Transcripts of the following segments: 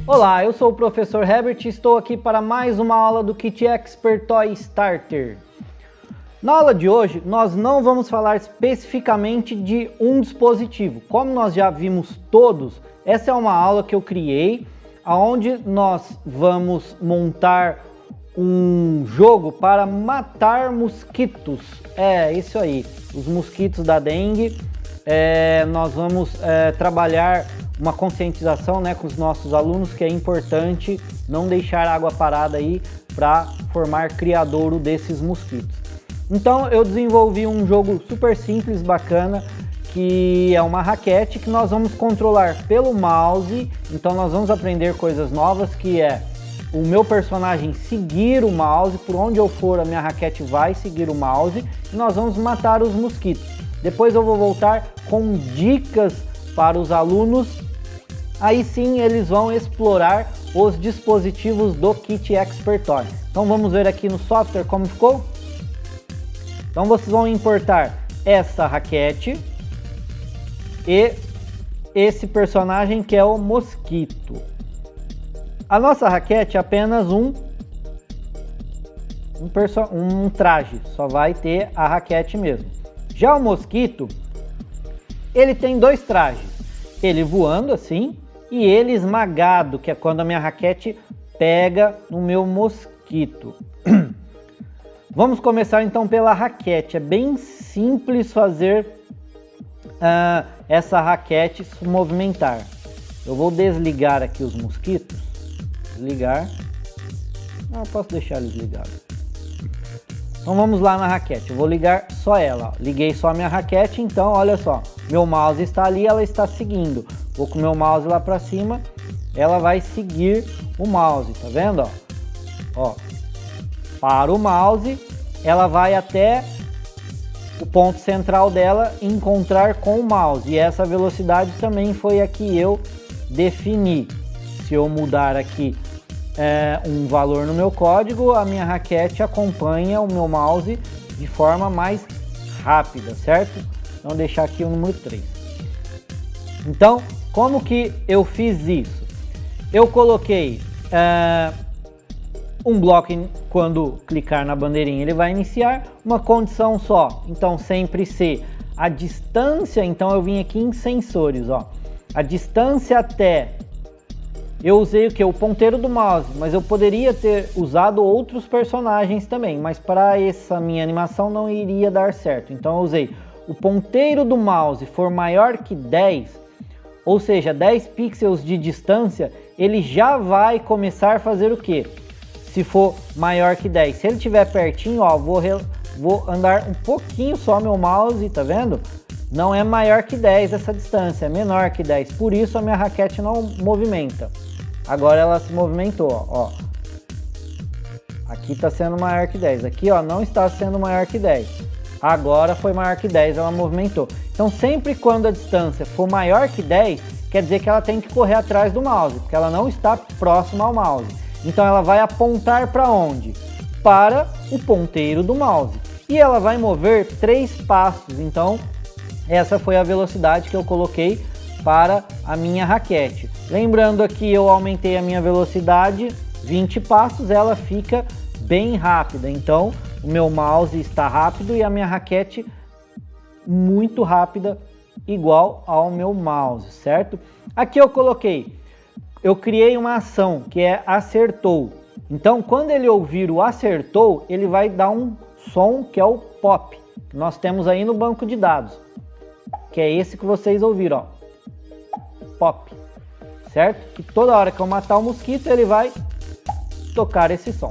Olá, eu sou o professor Herbert e estou aqui para mais uma aula do Kit Expert Toy Starter. Na aula de hoje, nós não vamos falar especificamente de um dispositivo. Como nós já vimos todos, essa é uma aula que eu criei, onde nós vamos montar um jogo para matar mosquitos. É, isso aí, os mosquitos da dengue. Nós vamos trabalhar uma conscientização, né, com os nossos alunos, que é importante não deixar água parada aí para formar criadouro desses mosquitos. Então eu desenvolvi um jogo super simples, bacana, que é uma raquete que nós vamos controlar pelo mouse. Então nós vamos aprender coisas novas, que é o meu personagem seguir o mouse, por onde eu for a minha raquete vai seguir o mouse, e nós vamos matar os mosquitos. Depois eu vou voltar com dicas para os alunos, aí sim eles vão explorar os dispositivos do Kit Expert Toy. Então vamos ver aqui no software como ficou? Então vocês vão importar essa raquete e esse personagem que é o mosquito. A nossa raquete é apenas um traje, só vai ter a raquete mesmo. Já o mosquito, ele tem dois trajes, ele voando assim e ele esmagado, que é quando a minha raquete pega no meu mosquito. Vamos começar então pela raquete. É bem simples fazer essa raquete se movimentar. Eu vou desligar aqui os mosquitos. Desligar. Não, posso deixar eles ligados. Então vamos lá na raquete. Eu vou ligar só ela. Ó. Liguei só a minha raquete, então olha só. Meu mouse está ali, ela está seguindo. Vou com o meu mouse lá para cima, ela vai seguir o mouse, tá vendo? Ó. Para o mouse, ela vai até o ponto central dela encontrar com o mouse. E essa velocidade também foi a que eu defini. Se eu mudar aqui um valor no meu código, a minha raquete acompanha o meu mouse de forma mais rápida, certo? Então deixar aqui o número 3. Então, como que eu fiz isso? Eu coloquei um bloco, quando clicar na bandeirinha ele vai iniciar, uma condição só, então sempre ser a distância. Então eu vim aqui em sensores, ó, a distância até. Eu usei o que? O ponteiro do mouse, mas eu poderia ter usado outros personagens também, mas para essa minha animação não iria dar certo. Então eu usei o ponteiro do mouse for maior que 10, ou seja, 10 pixels de distância, ele já vai começar a fazer o que? Se for maior que 10. Se ele estiver pertinho, ó, vou andar um pouquinho só meu mouse, tá vendo? Não é maior que 10 essa distância, é menor que 10, por isso a minha raquete não movimenta. Agora ela se movimentou, ó. Aqui está sendo maior que 10. Aqui, ó, não está sendo maior que 10. Agora foi maior que 10, ela movimentou. Então, sempre quando a distância for maior que 10, quer dizer que ela tem que correr atrás do mouse, porque ela não está próxima ao mouse. Então, ela vai apontar para onde? Para o ponteiro do mouse. E ela vai mover 3 passos. Então, essa foi a velocidade que eu coloquei para a minha raquete. Lembrando aqui, eu aumentei a minha velocidade 20 passos, ela fica bem rápida. Então, o meu mouse está rápido e a minha raquete muito rápida, igual ao meu mouse, certo? Aqui eu criei uma ação que é acertou. Então, quando ele ouvir o acertou, ele vai dar um som que é o pop, que nós temos aí no banco de dados, que é esse que vocês ouviram, ó. Pop, certo? Que toda hora que eu matar o mosquito, ele vai tocar esse som.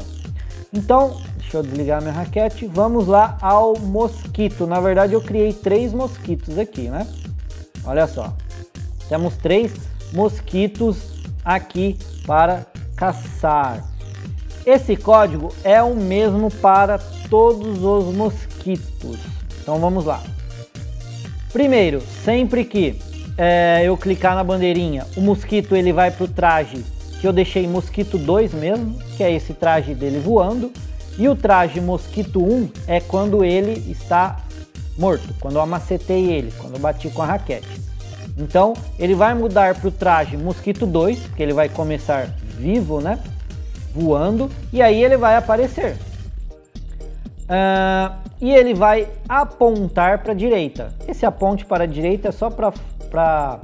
Então, deixa eu desligar minha raquete. Vamos lá ao mosquito. Na verdade, eu criei 3 mosquitos aqui, né? Olha só. Temos 3 mosquitos aqui para caçar. Esse código é o mesmo para todos os mosquitos. Então, vamos lá. Primeiro, sempre que eu clicar na bandeirinha, o mosquito ele vai para o traje que eu deixei mosquito 2 mesmo, que é esse traje dele voando, e o traje mosquito 1 é quando ele está morto, quando eu amacetei ele, quando eu bati com a raquete. Então ele vai mudar para o traje mosquito 2, porque ele vai começar vivo, né? Voando, e aí ele vai aparecer. E ele vai apontar para a direita. Esse aponte para a direita é só para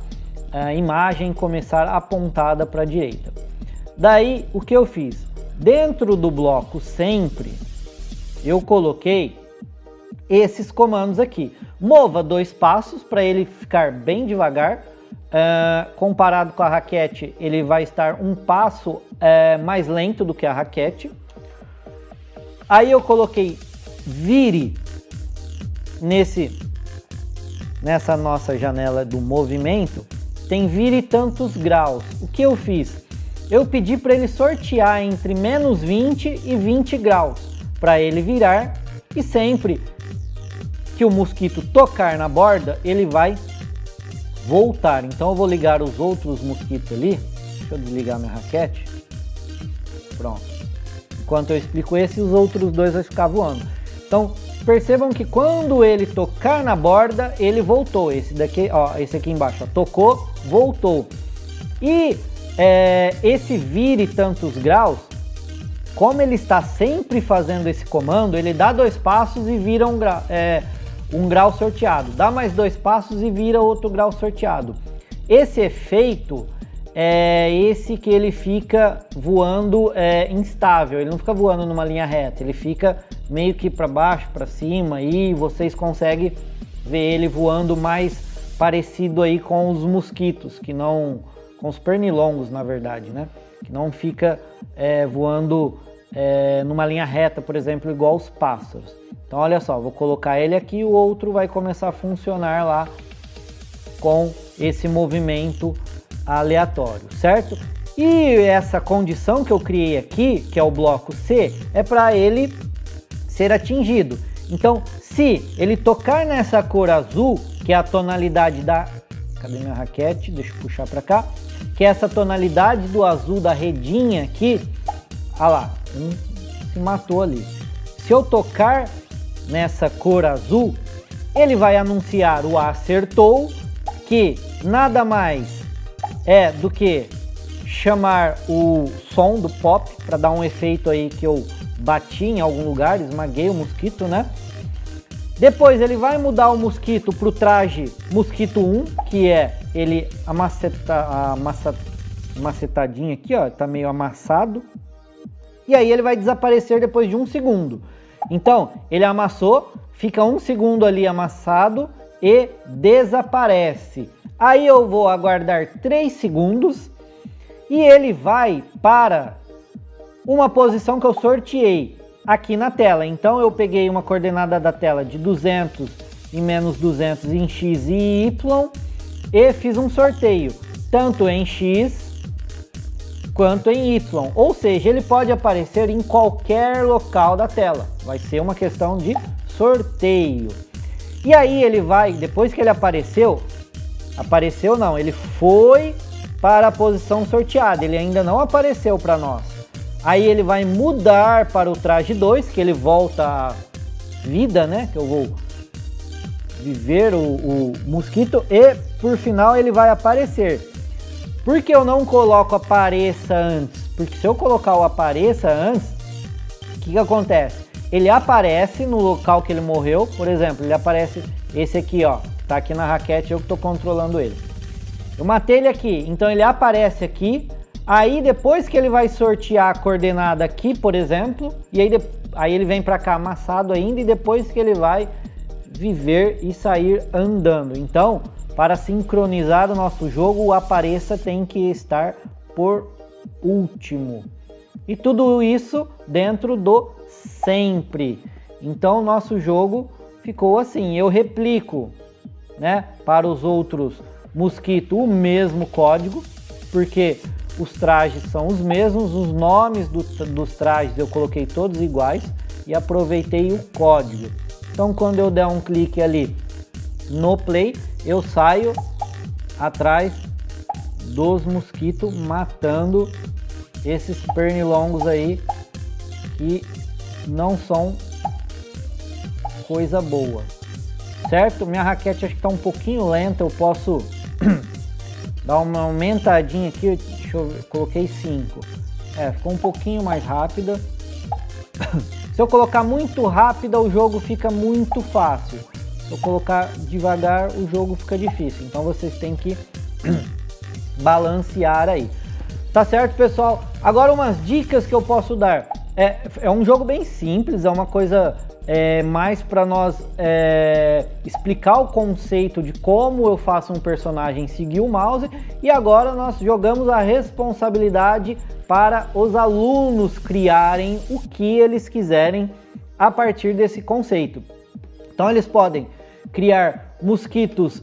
a imagem começar apontada para a direita. Daí o que eu fiz? Dentro do bloco sempre, eu coloquei esses comandos aqui. Mova 2 passos para ele ficar bem devagar. Comparado com a raquete, ele vai estar um passo mais lento do que a raquete. Aí eu coloquei vire nessa nossa janela do movimento, tem vire tantos graus. O que eu fiz? Eu pedi para ele sortear entre menos 20 e 20 graus para ele virar, e sempre que o mosquito tocar na borda, ele vai voltar. Então eu vou ligar os outros mosquitos ali. Deixa eu desligar minha raquete. Pronto. Enquanto eu explico esse, os outros dois vão ficar voando. Então percebam que quando ele tocar na borda, ele voltou. Esse daqui, ó, esse aqui embaixo, ó, tocou, voltou. E esse vire tantos graus, como ele está sempre fazendo esse comando, ele dá 2 passos e vira um grau sorteado. Dá mais 2 passos e vira outro grau sorteado. Esse efeito é esse que ele fica voando instável. Ele não fica voando numa linha reta, ele fica meio que para baixo, para cima, e vocês conseguem ver ele voando mais parecido aí com os mosquitos, que não, com os pernilongos, na verdade, né? Que não fica voando numa linha reta, por exemplo, igual os pássaros. Então olha só, vou colocar ele aqui, o outro vai começar a funcionar lá com esse movimento aleatório, certo? E essa condição que eu criei aqui, que é o bloco C, é para ele ser atingido. Então, se ele tocar nessa cor azul, que é a tonalidade da... Cadê minha raquete? Deixa eu puxar para cá. Que é essa tonalidade do azul da redinha aqui. Ah lá, se matou ali. Se eu tocar nessa cor azul, ele vai anunciar o acertou, que nada mais é do que chamar o som do pop, para dar um efeito aí que eu bati em algum lugar, esmaguei o mosquito, né? Depois ele vai mudar o mosquito para o traje mosquito 1, que é ele macetadinho aqui, ó, tá meio amassado. E aí ele vai desaparecer depois de 1 segundo. Então, ele amassou, fica 1 segundo ali amassado e desaparece. Aí eu vou aguardar 3 segundos e ele vai para uma posição que eu sorteei aqui na tela. Então eu peguei uma coordenada da tela de 200 e menos 200 em X e Y e fiz um sorteio, tanto em X quanto em Y. Ou seja, ele pode aparecer em qualquer local da tela. Vai ser uma questão de sorteio. E aí ele vai, depois que ele apareceu não, ele foi para a posição sorteada, ele ainda não apareceu para nós. Aí ele vai mudar para o traje 2, que ele volta à vida, né? Que eu vou viver o mosquito, e por final ele vai aparecer. Por que eu não coloco apareça antes? Porque se eu colocar o apareça antes, o que acontece? Ele aparece no local que ele morreu, por exemplo, ele aparece esse aqui, ó, tá aqui na raquete, eu que tô controlando ele. Eu matei ele aqui, então ele aparece aqui, aí depois que ele vai sortear a coordenada aqui, por exemplo, e aí ele vem para cá amassado ainda, e depois que ele vai viver e sair andando. Então, para sincronizar o nosso jogo, o apareça tem que estar por último. E tudo isso dentro do sempre. Então, nosso jogo ficou assim. Eu replico, né, para os outros mosquitos o mesmo código, porque os trajes são os mesmos, os nomes dos trajes eu coloquei todos iguais e aproveitei o código. Então, quando eu der um clique ali no play, eu saio atrás dos mosquitos matando esses pernilongos aí que não são coisa boa, certo? Minha raquete acho que está um pouquinho lenta, eu posso dar uma aumentadinha aqui, deixa eu ver, coloquei 5. Ficou um pouquinho mais rápida. Se eu colocar muito rápida, o jogo fica muito fácil. Se eu colocar devagar, o jogo fica difícil. Então vocês têm que balancear aí. Tá certo, pessoal? Agora umas dicas que eu posso dar. É um jogo bem simples, é uma coisa mais para nós explicar o conceito de como eu faço um personagem seguir o mouse. E agora nós jogamos a responsabilidade para os alunos criarem o que eles quiserem a partir desse conceito. Então eles podem criar mosquitos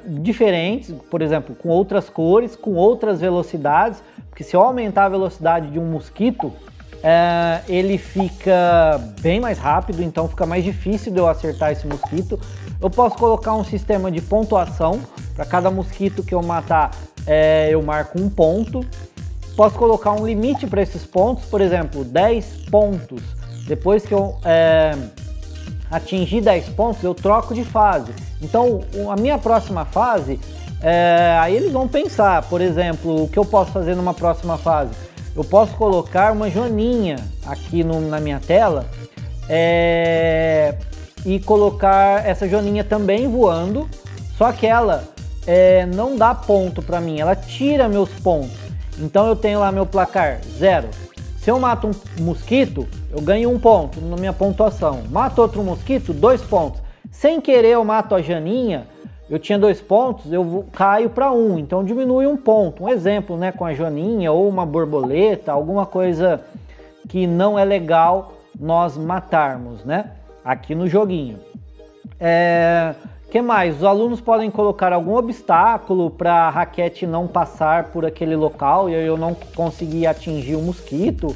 diferentes, por exemplo, com outras cores, com outras velocidades, porque se eu aumentar a velocidade de um mosquito, ele fica bem mais rápido, então fica mais difícil de eu acertar esse mosquito. Eu posso colocar um sistema de pontuação, para cada mosquito que eu matar, eu marco um ponto. Posso colocar um limite para esses pontos, por exemplo, 10 pontos. Depois que eu atingir 10 pontos, eu troco de fase. Então, a minha próxima fase, aí eles vão pensar, por exemplo, o que eu posso fazer numa próxima fase? Eu posso colocar uma joaninha aqui na minha tela e colocar essa joaninha também voando, só que ela não dá ponto para mim, ela tira meus pontos. Então eu tenho lá meu placar 0. Se eu mato um mosquito, eu ganho 1 ponto na minha pontuação. Mato outro mosquito, 2 pontos. Sem querer eu mato a Janinha, eu tinha 2 pontos, eu caio para 1, então diminui 1 ponto. Um exemplo, né, com a Joaninha ou uma borboleta, alguma coisa que não é legal nós matarmos, né, aqui no joguinho. Que mais? Os alunos podem colocar algum obstáculo para a raquete não passar por aquele local e eu não conseguir atingir o mosquito.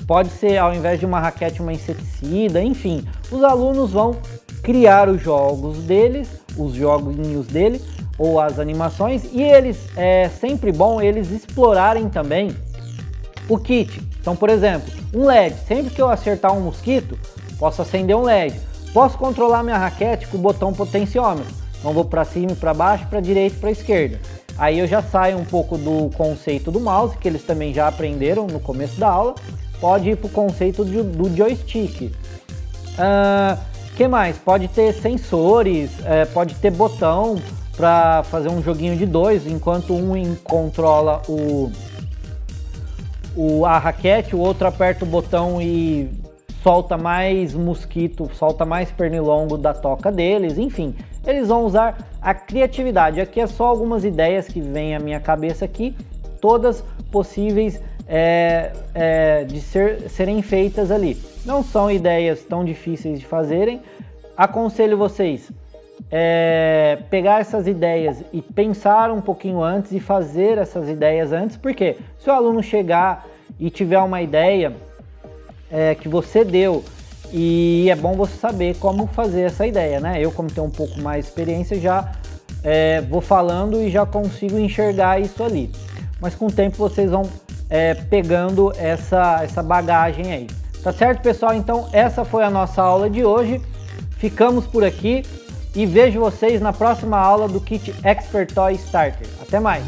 Pode ser, ao invés de uma raquete, uma inseticida, enfim. Os alunos vão criar os jogos deles, os joguinhos dele, ou as animações, e eles, é sempre bom eles explorarem também o kit. Então, por exemplo, um LED. Sempre que eu acertar um mosquito, posso acender um LED. Posso controlar minha raquete com o botão potenciômetro. Então vou para cima e para baixo, para direita e para esquerda. Aí eu já saio um pouco do conceito do mouse, que eles também já aprenderam no começo da aula. Pode ir para o conceito do joystick. Que mais? Pode ter sensores, pode ter botão para fazer um joguinho de 2, enquanto um controla a raquete, o outro aperta o botão e solta mais mosquito, solta mais pernilongo da toca deles, enfim, eles vão usar a criatividade. Aqui é só algumas ideias que vêm à minha cabeça aqui, todas possíveis de serem feitas ali. Não são ideias tão difíceis de fazerem. Aconselho vocês pegar essas ideias e pensar um pouquinho antes e fazer essas ideias antes, porque se o aluno chegar e tiver uma ideia que você deu, e é bom você saber como fazer essa ideia, né? Eu, como tenho um pouco mais de experiência, já vou falando e já consigo enxergar isso ali. Mas com o tempo vocês vão pegando essa bagagem aí. Tá certo, pessoal? Então essa foi a nossa aula de hoje. Ficamos por aqui e vejo vocês na próxima aula do Kit Expert Toy Starter. Até mais!